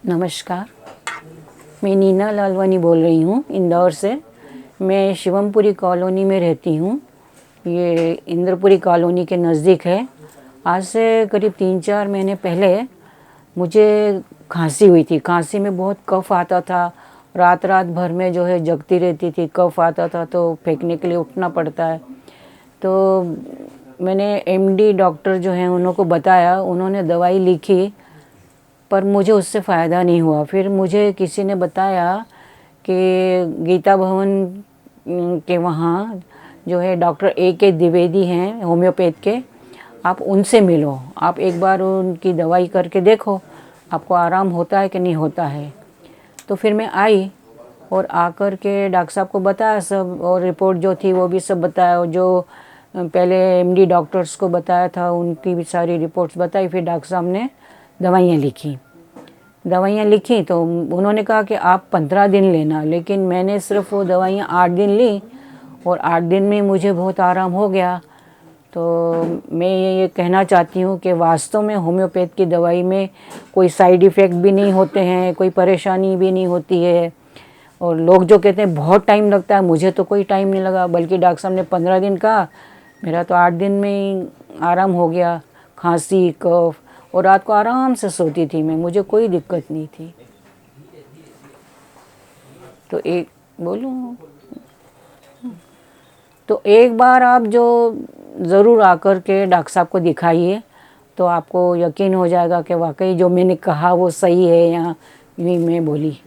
नमस्कार, मैं नीना लालवानी बोल रही हूँ इंदौर से। मैं शिवमपुरी कॉलोनी में रहती हूँ। ये इंद्रपुरी कॉलोनी के नज़दीक है। आज से करीब 3-4 महीने पहले मुझे खांसी हुई थी। खांसी में बहुत कफ आता था, रात रात भर में जो है जगती रहती थी। कफ आता था तो फेंकने के लिए उठना पड़ता है। तो मैंने एमडी डॉक्टर जो हैं उनको बताया, उन्होंने दवाई लिखी, पर मुझे उससे फ़ायदा नहीं हुआ। फिर मुझे किसी ने बताया कि गीता भवन के वहाँ जो है डॉक्टर AK द्विवेदी हैं होम्योपैथ के, आप उनसे मिलो। आप एक बार उनकी दवाई करके देखो, आपको आराम होता है कि नहीं होता है। तो फिर मैं आई और आकर के डॉक्टर साहब को बताया सब, और रिपोर्ट जो थी वो भी सब बताया। और जो पहले MD डॉक्टर्स को बताया था उनकी भी सारी रिपोर्ट्स बताई। फिर डॉक्टर साहब ने दवाइयाँ लिखी तो उन्होंने कहा कि आप 15 दिन लेना, लेकिन मैंने सिर्फ वो दवाइयाँ 8 दिन ली और 8 दिन में मुझे बहुत आराम हो गया। तो मैं ये कहना चाहती हूँ कि वास्तव में होम्योपैथ की दवाई में कोई साइड इफ़ेक्ट भी नहीं होते हैं, कोई परेशानी भी नहीं होती है। और लोग जो कहते हैं बहुत टाइम लगता है, मुझे तो कोई टाइम नहीं लगा, बल्कि डॉक्टर साहब ने 15 दिन कहा, मेरा तो 8 दिन में ही आराम हो गया। खांसी, कफ, और रात को आराम से सोती थी मैं, मुझे कोई दिक्कत नहीं थी। तो एक बोलूँ तो एक बार आप जो ज़रूर आकर के डॉक्टर साहब को दिखाइए, तो आपको यकीन हो जाएगा कि वाकई जो मैंने कहा वो सही है या यूँ मैं बोली।